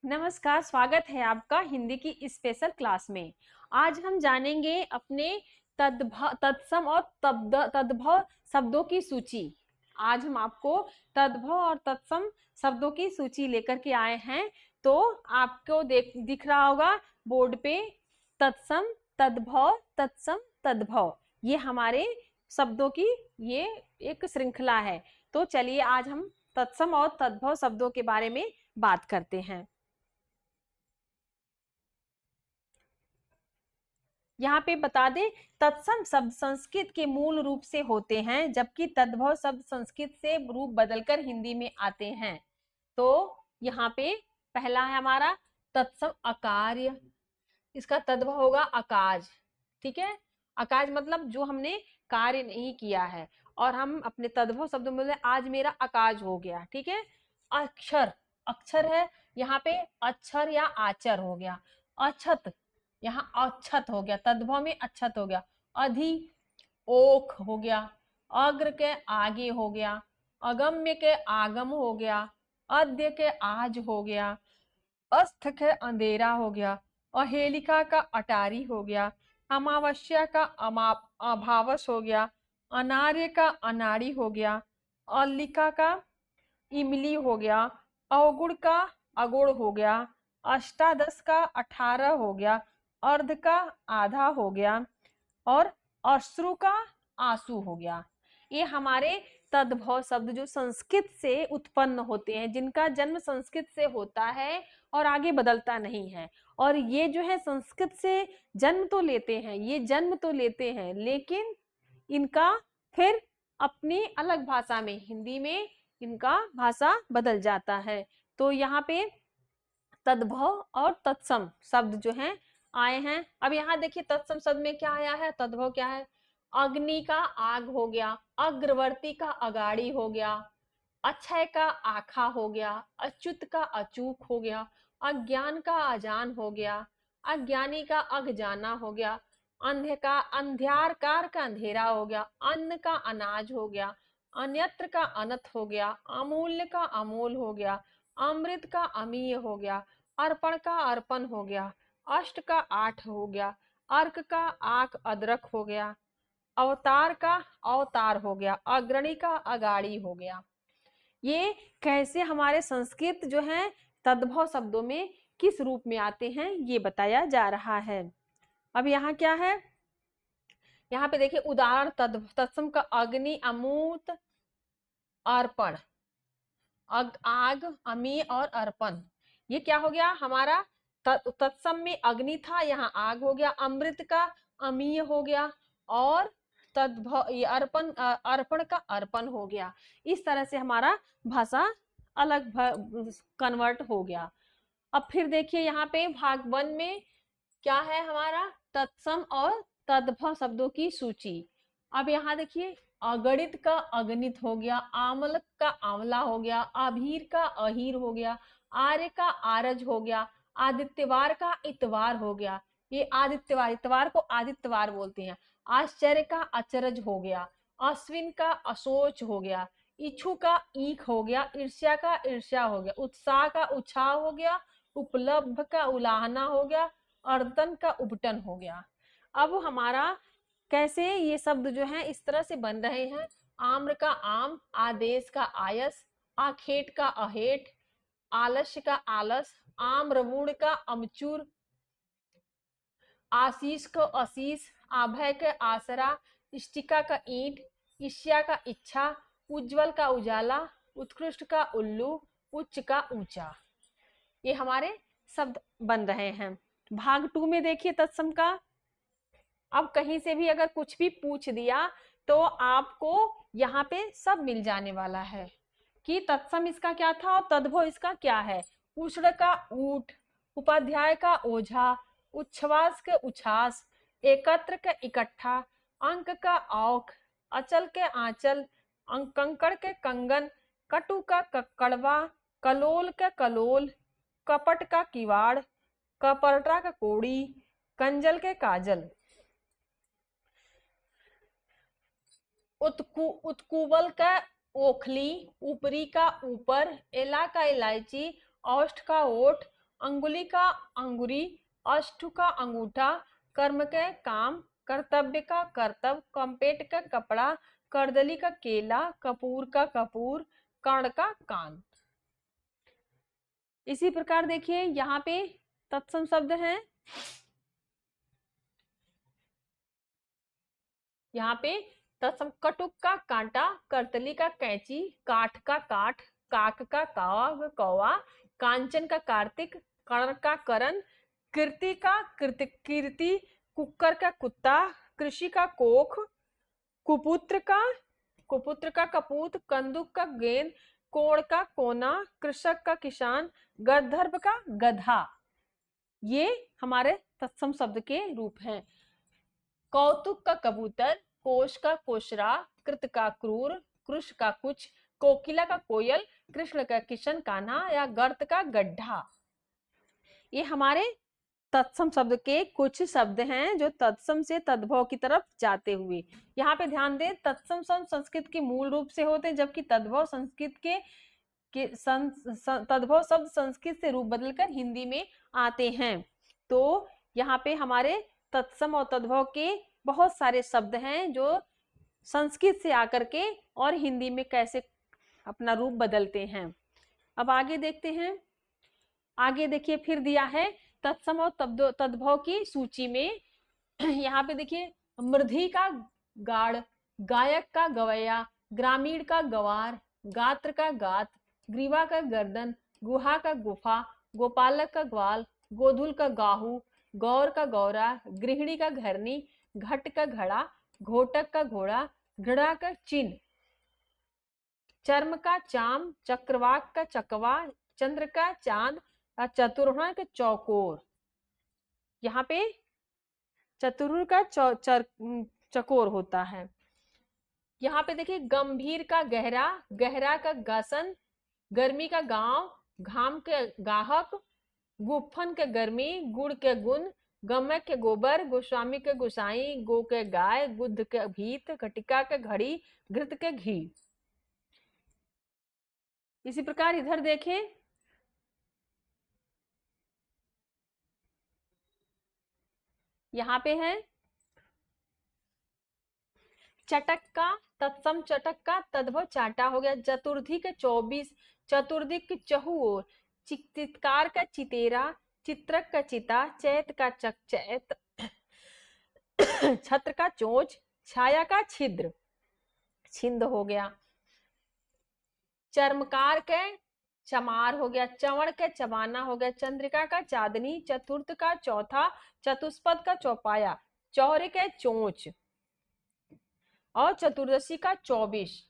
नमस्कार, स्वागत है आपका हिंदी की स्पेशल क्लास में। आज हम जानेंगे अपने तत्सम और तद्भव शब्दों की सूची। आज हम आपको तद्भव और तत्सम शब्दों की सूची लेकर के आए हैं। तो आपको दिख रहा होगा बोर्ड पे तत्सम, तद्भव, तत्सम, तद्भव। ये हमारे शब्दों की ये एक श्रृंखला है। तो चलिए आज हम तत्सम और तद्भव शब्दों के बारे में बात करते हैं। यहाँ पे बता दें, तत्सम शब्द संस्कृत के मूल रूप से होते हैं, जबकि तद्भव शब्द संस्कृत से रूप बदलकर हिंदी में आते हैं। तो यहाँ पे पहला है हमारा तत्सम अकार्य। इसका तद्भव होगा अकाज। ठीक है, अकाज मतलब जो हमने कार्य नहीं किया है, और हम अपने तद्भव शब्द में आज मेरा अकाज हो गया। ठीक है, अक्षर, अक्षर है यहाँ पे, अक्षर या आचर हो गया। अछत, यहाँ अक्षत हो गया, तद्भव में अक्षत हो गया। अधि, ओख हो गया। अग्र के आगे हो गया। अगम्य के आगम हो गया। अद्य के आज हो गया। अस्त के अंधेरा हो गया। अहेलिका का अटारी हो गया। अमावस्या का अभावस हो गया। अनार्य का अनाड़ी हो गया। अलिका का इमली हो गया। अवगुण का अगुण हो गया। अष्टादश का 18 हो गया। अर्ध का आधा हो गया। और अश्रु का आंसू हो गया। ये हमारे तद्भव शब्द जो संस्कृत से उत्पन्न होते हैं, जिनका जन्म संस्कृत से होता है और आगे बदलता नहीं है। और ये जो है संस्कृत से जन्म तो लेते हैं, ये जन्म तो लेते हैं, लेकिन इनका फिर अपनी अलग भाषा में, हिंदी में इनका भाषा बदल जाता है। तो यहाँ पे तद्भव और तत्सम शब्द जो हैं आए हैं। अब यहाँ देखिए तत्सम शब्द में क्या आया है, तद्भव क्या है। अग्नि का आग हो गया। अग्रवर्ती का अगाड़ी हो गया। अक्षय का आखा हो गया। अच्युत का अचूक हो गया। अज्ञान का अजान हो गया। अज्ञानी का अग जाना हो गया। अंधे का अंध्यारकार का अंधेरा हो गया। अन्न का अनाज हो गया। अन्यत्र का अनथ हो गया। अमूल्य का अमोल हो गया। अमृत का अमीय हो गया। अर्पण का अर्पण हो गया। अष्ट का 8 हो गया। अर्क का आक अदरक हो गया। अवतार का अवतार हो गया। अग्रणी का अगाड़ी हो गया। ये कैसे हमारे संस्कृत जो है तद्भव शब्दों में किस रूप में आते हैं ये बताया जा रहा है। अब यहाँ क्या है, यहाँ पे देखिए उदाहरण तत्सम का अग्नि, अमूत, अर्पण, आग, अमी और अर्पण। ये क्या हो गया हमारा तत्सम में अग्नि था, यहाँ आग हो गया। अमृत का अमीय हो गया और तद्भव ये अर्पण अर्पण का अर्पण हो गया। इस तरह से हमारा भाषा अलग कन्वर्ट हो गया। अब फिर देखिए यहाँ पे भाग 1 में क्या है हमारा तत्सम और तद्भव शब्दों की सूची। अब यहाँ देखिए अगणित का अगणित हो गया। आमलक का आंवला हो गया। अभीर का अहीर हो गया। आर्य का आरज हो गया। आदित्यवार का इतवार हो गया। ये आदित्यवार, इतवार को आदित्यवार बोलते हैं। आश्चर्य का अचरज हो गया। अश्विन का असोच हो गया। इच्छु का ईख हो गया। ईर्ष्या का ईर्ष्या हो गया। उत्साह का उत्साह हो गया। उपलब्ध का उलाहना हो गया। अर्दन का उबटन हो गया। अब हमारा कैसे ये शब्द जो है इस तरह से बन रहे हैं। आम्र का आम, आदेश का आयस, आखेट का अहेट, आलस्य का आलस, आम्रमूढ़ का अमचूर, आशीष को आशीष, आभय का आसरा, इष्टिका का ईंट, ईर्ष्या का इच्छा, उज्जवल का उजाला, उत्कृष्ट का उल्लू, उच्च का ऊंचा। ये हमारे शब्द बन रहे हैं। भाग 2 में देखिए तत्सम का। अब कहीं से भी अगर कुछ भी पूछ दिया तो आपको यहाँ पे सब मिल जाने वाला है कि तत्सम इसका क्या था और तद्भव इसका क्या है। उष्ण का ऊठ, उपाध्याय का ओझा, उच्छ्वास के उच्छ्वास, एकत्र के इकट्ठा, अंक का औख, अचल के आंचल, कंकड़ के कंगन, कटु का कड़वा, कलोल का कलोल, कपट का किवाड़, कपरटा का कोड़ी, कंजल के काजल, उत्कुबल का ओखली, ऊपरी का ऊपर, एला का इलायची, औष्ठ का ओठ, अंगुली का अंगुरी, अष्टु का अंगूठा, कर्म का काम, कर्तव्य का कर्तव्य, कंपेट का कपड़ा, करदली का केला, कपूर का कपूर, कर्ण का कान। इसी प्रकार देखिए यहाँ पे तत्सम शब्द हैं। यहाँ पे तत्सम कटुक का कांटा, करतली का कैंची, काठ का काठ, काक का काव कौवा, कांचन का कार्तिक, कर्ण का करण, कीर्ति का कीर्ति, कुकर का कुत्ता, कृषि का कोख, कुपुत्र का कपूत, कंदुक का गेंद, कोण का कोना, कृषक का किसान, गंधर्व का गधा। ये हमारे तत्सम शब्द के रूप हैं। कौतुक का कबूतर, कोश का कोशरा, कृत का क्रूर, कृष का कुछ, कोकिला का कोयल, कृष्ण का किशन कान्हा या गर्त का गड्ढा। ये हमारे तत्सम शब्द के कुछ शब्द हैं जो तत्सम से तद्भव की तरफ जाते हुए। यहाँ पे ध्यान दें, तत्सम शब्द संस्कृत के मूल रूप से होते हैं, जबकि तद्भव संस्कृत के तद्भव शब्द संस्कृत से रूप बदलकर हिंदी में आते हैं। तो यहाँ पे हमारे तत्सम और तद्भव के बहुत सारे शब्द हैं जो संस्कृत से आकर के और हिंदी में कैसे अपना रूप बदलते हैं। अब आगे देखते हैं। आगे देखिए फिर दिया है तत्सम और तद्भव की सूची में। यहाँ पे देखिए मृधि का गाढ़, गायक का गवैया, ग्रामीण का गवार, गात्र का गात, ग्रीवा का गर्दन, गुहा का गुफा, गोपालक का ग्वाल, गोधुल का गाहू, गौर का गौरा, गृहिणी का घरनी, घट का घड़ा, घोटक का घोड़ा, घड़ा का चिन्ह, चर्म का चाम, चक्रवाक का चकवा, चंद्र का चांद, चतुर्भुज का चौकोर। यहाँ पे चतुर्भुज का चकोर होता है। यहाँ पे देखिए गंभीर का गहरा, गहरा का गासन, गर्मी का गांव, घाम के गाहक, गुफन के गर्मी, गुड़ के गुण, गमक के गोबर, गोस्वामी के गोसाई, गो के गाय, गुद्ध के भीत, घटिका के घड़ी, घृत के घी। इसी प्रकार इधर देखें, यहाँ पे है चटक का तत्सम, चटक का तद्भव चाटा हो गया। चतुर्थी के 24, चतुर्दिक के चहुओर, चित्कार का चितेरा, चित्रक का चिता, चैत का चैत, छत्र का चोंच, छाया का छिद्र, छिंद हो गया। चर्मकार के चमार हो गया, चवण के चबाना हो गया, चंद्रिका का चांदनी, चतुर्थ का चौथा, चतुष्पद का चौपाया, चौरे के चोंच और चतुर्दशी का 24।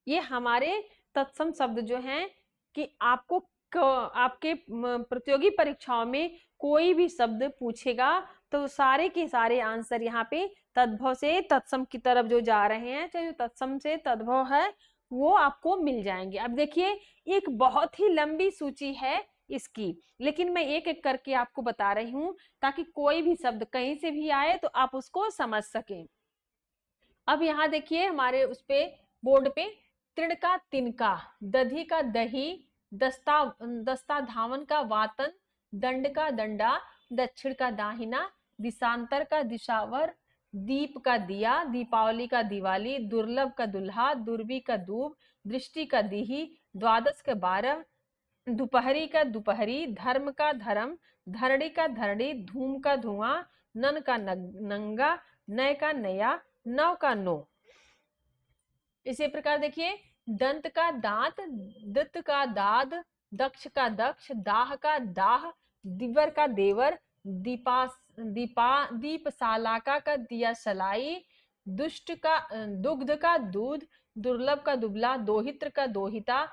ये हमारे तत्सम शब्द जो हैं कि आपको आपके प्रतियोगी परीक्षाओं में कोई भी शब्द पूछेगा तो सारे के सारे आंसर यहाँ पे तद्भव से तत्सम की तरफ जो जा रहे हैं, चाहे जो तत्सम से तद्भव है वो आपको मिल जाएंगे। अब देखिए एक बहुत ही लंबी सूची है इसकी, लेकिन मैं एक एक करके आपको बता रही हूँ ताकि कोई भी शब्द कहीं से भी आए तो आप उसको समझ सकें। अब यहाँ देखिए हमारे उस पे बोर्ड पे तृण का तिनका, दधी का दही, दस्ता धावन का वातन, दंड का दंडा, दक्षिण का दाहिना, दिशांतर का दिशावर, दीप का दिया, दीपावली का दिवाली, दुर्लभ का दुल्हा, दुर्बी का दूब, दृष्टि का दीही, द्वादश का 12, दोपहरी का दोपहरी, धर्म का धर्म, धरणी का धरणी, धूम का धुआं, नन का नंगा, नय का नया, नव का नो। इसी प्रकार देखिए दंत का दांत, दत्त का दाद, दक्ष का दक्ष, दाह का दाह, दिवर का देवर, दीपशालाका का दिया सलाई, दुष्ट का दुग्ध का दूध, दुर्लभ का दुबला, दोहित्र का दोहिता,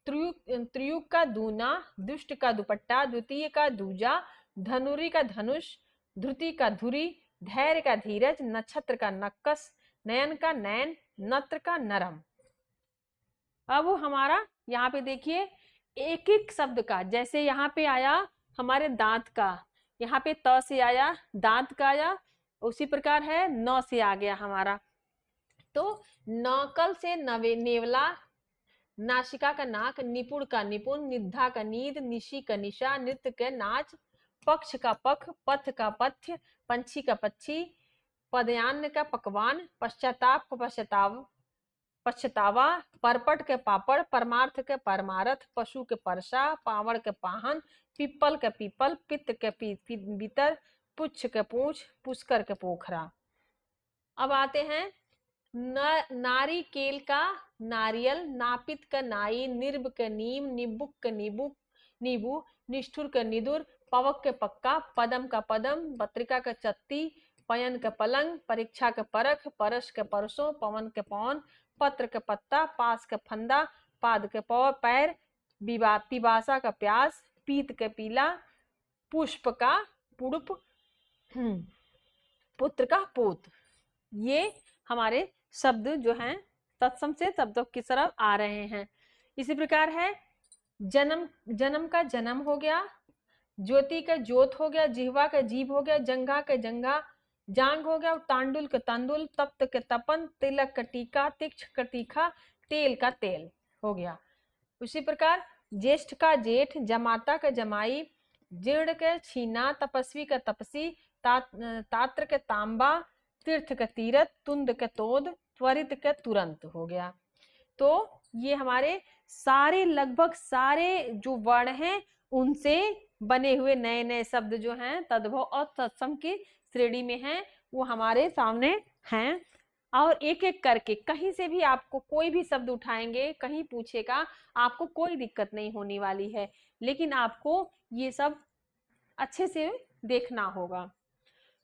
त्रियुग का दूना, दुष्ट का दुपट्टा, द्वितीय का दूजा, धनुरी का धनुष, धृति का धुरी, धैर्य का धीरज, नक्षत्र का नक्कस, नयन का नैन, नत्र का नरम। अब हमारा यहाँ पे देखिए एक एक शब्द का, जैसे यहाँ पे आया हमारे दांत का, यहाँ पे त से आया, दांत का आया, उसी प्रकार है न से आ गया हमारा। तो नकल से नेवला, नासिका का नाक, निपुण का निपुण, निद्धा का नींद, निशी का निशा, नृत्य के नाच, पक्ष का पख, पथ का पथ्य, पंछी का पक्षी, पदयान्न का पकवान, पश्चाताप का पश्चाताप, पछतावा, परपट के पापड़, परमार्थ के परमारथ, पशु के परसा, पावड़ के पाहन, पिप्पल के पीपल, पित्त के भीतर, पुच्छ के पूछ, पुष्कर के पोखरा। अब आते हैं नारी केल का नारियल, नापित का नाई, निर्ब के नीम, निबुक के नीबू, निष्ठुर के निदुर, पवक के पक्का, पदम का पदम, पत्रिका के चत्ती, पयन के पलंग, परीक्षा के परख, परस के परसों, पवन के पवन, पत्र के पत्ता, पास के फंदा, पाद के पैर, पिबासा का प्यास, पीत के पीला, पुष्प का पुष्प, पुत्र का पोत। ये हमारे शब्द जो हैं तत्सम से शब्दों की तरफ आ रहे हैं। इसी प्रकार है जन्म, जन्म का जन्म हो गया, ज्योति का ज्योत हो गया, जिह्वा का जीभ हो गया, जंघा का जंघा, जांग हो गया, तांडुल का तांडुल, तप्त के तपन, तिलक का टीका, तीक्ष का तीखा, तेल का तेल हो गया। उसी प्रकार ज्येष्ठ का जेठ, जमाता का जमाई, जीर्ण के छीना, तपस्वी का तपसी, तात्र के तांबा, तीर्थ का तीरथ, तुंद के तोद, त्वरित के तुरंत हो गया। तो ये हमारे सारे लगभग सारे जो वर्ण हैं उनसे बने हुए नए नए शब्द जो हैं तद्भव और तत्सम की श्रेणी में हैं, वो हमारे सामने हैं। और एक एक करके कहीं से भी आपको कोई भी शब्द उठाएंगे, कहीं पूछेगा, आपको कोई दिक्कत नहीं होने वाली है, लेकिन आपको ये सब अच्छे से देखना होगा।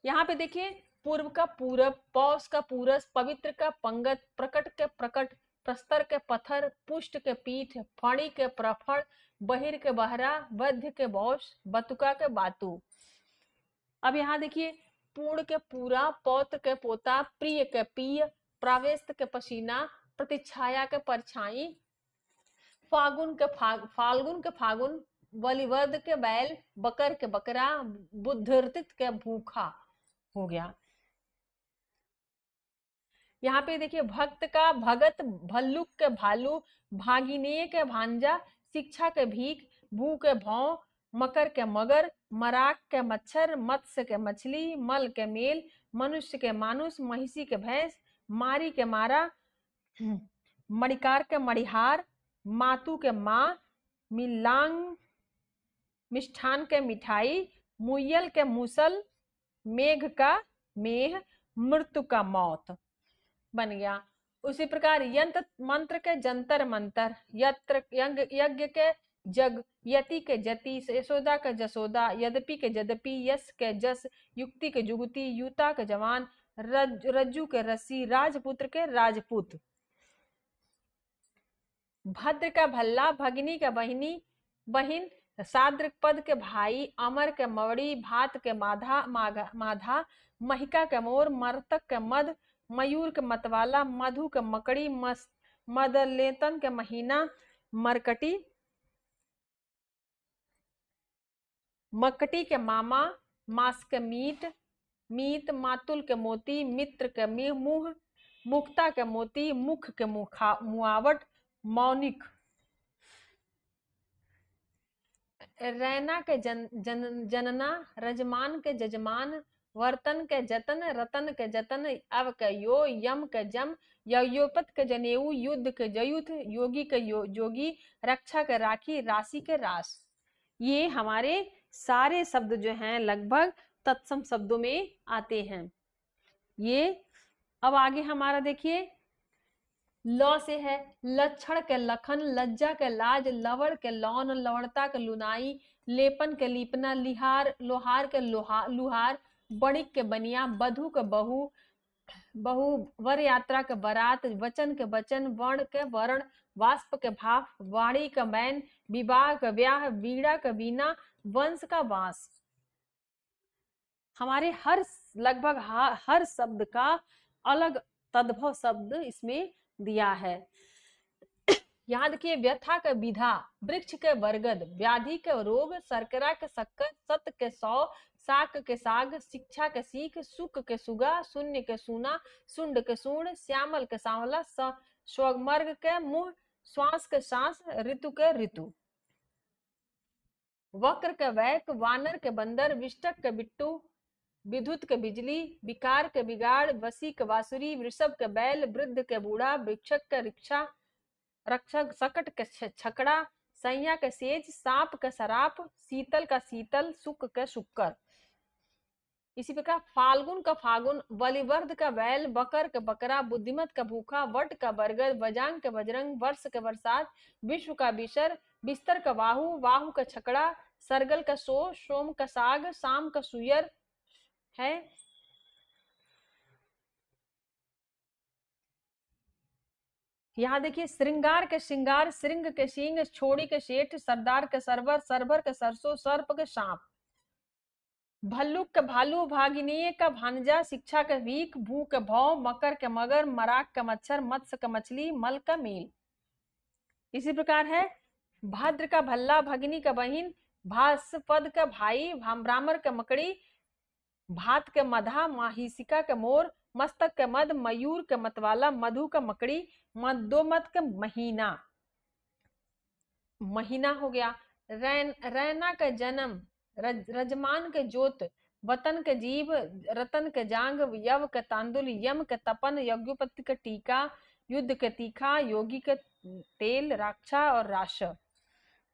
यहाँ पे देखिए, पूर्व का पूरब, पौष का पूरस, पवित्र का पंगत, प्रकट के प्रकट, प्रस्तर के पत्थर, पुष्ट के पीठ, फणी के प्रफड़, बहिर के बहरा, बद्ध के बौश, बतुका के बातु। अब यहाँ देखिए, पूर्ण के पूरा, पौत्र के पोता, प्रिय के प्रिय, प्रावेस्त के पसीना, प्रतिछाया के परछाई, फागुन के फाल्गुन के फागुन, बलिवर्द के बैल, बकर के बकरा, बुद्धर्तित के भूखा हो गया। यहाँ पे देखिए, भक्त का भगत, भल्लुक के भालू, भागिनेय के भांजा, शिक्षा के भीख, भू के भौं, मकर के मगर, मराक के मच्छर, मत्स्य के मछली, मल के मेल, मनुष्य के मानुष, महिषी के भैंस, मारी के मारा, मणिकार के मणिहार, मातु के माँ, मिलांग मिष्ठान के मिठाई, मुयल के मूसल, मेघ का मेघ, मृत्यु का मौत बन गया। उसी प्रकार यंत्र मंत्र के जंतर मंतर, यत्र यज्ञ के जग, यति के जति, यशोदा के जसोदा, यद्यपि के यद्यपि, यश के जस, युक्ति के जुगति, युता के जवान, रज्जु के रस्सी, राजपुत्र के राजपूत, भद्र का भल्ला, भगिनी का बहिनी बहिन, साद्र पद के भाई, अमर के मवड़ी, भात के माधा, महिका के मोर, मर्तक के मद, मयूर के मतवाला, मधु के मकड़ी, मदलेतन के महीना, मरकटी, मकटी के मामा, मांस के मीत, मातुल के मोती, मित्र के मुंह, मुक्ता के मोती, मुख के मुआवट, मौनिक, रैना के जनना, रजमान के जजमान, वर्तन के जतन, रतन के जतन, अव के यो, यम के जम, यज्ञोपत के जनेऊ, युद्ध के जयुथ, योगी के जोगी, रक्षा के राखी, राशि के रास। ये हमारे सारे शब्द जो हैं लगभग तत्सम शब्दों में आते हैं। ये अब आगे हमारा देखिए, ल से है, लक्षण के लखन, लज्जा के लाज, लवण के लौन, लवणता के लुनाई, लेपन के लीपना, लिहार लोहार के लुहार, बणिक के बनिया, बधु के बहु, वर यात्रा के बरात, वचन के वचन, वर्ण के वर्ण, वाष्प के भाप, वाणी का बैन, विवाह का व्याह, वीणा का वीणा, वंश का वास। हमारे लगभग हर शब्द का अलग तद्भव शब्द इसमें दिया है। यहाँ देखिए, व्यथा के विधा, वृक्ष के बरगद, व्याधि के रोग, शर्करा के शक्कर, सत के सौ, साक के साग, शिक्षा के सीख, सुख के सुगा, शून्य के सूना, सुंड के सूर्ण, श्यामल के सांवला, स्वमर्ग के मुंह, श्वास के सांस, ऋतु के ऋतु, वक्र के वैक, वानर के बंदर, विष्टक के बिट्टू, विद्युत के बिजली, विकार के बिगाड़, वसी के वासुरी, वृषभ के बैल, वृद्ध के बूढ़ा, भिक्षक के रिक्शा, रक्षक सकट के छकड़ा, सैया के सेज, सांप का सराप, शीतल का शीतल, शुक का शुक्कर। इसी प्रकार फाल्गुन का फागुन, बलिवर्ध का बैल, बकर का बकरा, बुद्धिमत का भूखा, वट का बरगद, वजांग का बजरंग, वर्ष का बरसात, विश्व का बिशर, बिस्तर का वाहु, वाहु का छकड़ा, सरगल का सो, सोम का साग, शाम का सुयर है। यहाँ देखिए श्रृंगार के श्रृंगार, श्रृंग के सिंह, छोड़ी के शेठ, सरदार के सरवर, सरभर के सरसों, सर्प के सांप, भल्लुक का भालू, भागिनीय का भांजा, शिक्षा का वीक, भू का भौ, मकर का मगर, मराक का मच्छर, मत्स्य का मछली, मल का मील। इसी प्रकार है भद्र का भल्ला, भगनी का बहिन, भास्पद का भाई, ब्राह्मण का मकड़ी, भात का मधा, माहिसिका का मोर, मस्तक का मद, मयूर का मतवाला, मधु का मकड़ी, मदोमत का महीना, महीना हो गया। रैना का जन्म, रजमान के जोत, वतन के जीव, रतन के जांग, यव के तांदुल, यम के तपन, यज्ञोपत्ति का टीका, युद्ध के तीखा, योगी के तेल, राक्षा और राश।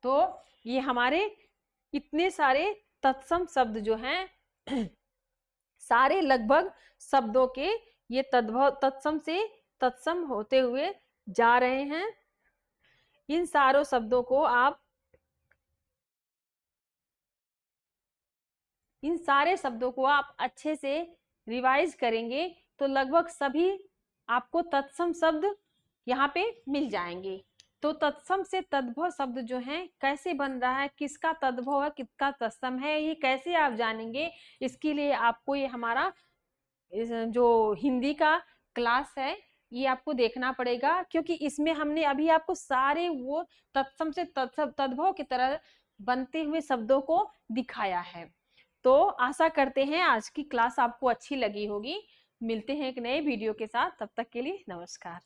तो ये हमारे इतने सारे तत्सम शब्द जो हैं सारे लगभग शब्दों के ये तद्भव तत्सम से तत्सम होते हुए जा रहे हैं। इन सारों शब्दों को आप इन सारे शब्दों को आप अच्छे से रिवाइज करेंगे तो लगभग सभी आपको तत्सम शब्द यहाँ पे मिल जाएंगे। तो तत्सम से तद्भव शब्द जो है कैसे बन रहा है, किसका तद्भव है, किसका तत्सम है, ये कैसे आप जानेंगे, इसके लिए आपको ये हमारा जो हिंदी का क्लास है ये आपको देखना पड़ेगा, क्योंकि इसमें हमने अभी आपको सारे वो तत्सम से तद्भव की तरह बनते हुए शब्दों को दिखाया है। तो आशा करते हैं आज की क्लास आपको अच्छी लगी होगी। मिलते हैं एक नए वीडियो के साथ, तब तक के लिए नमस्कार।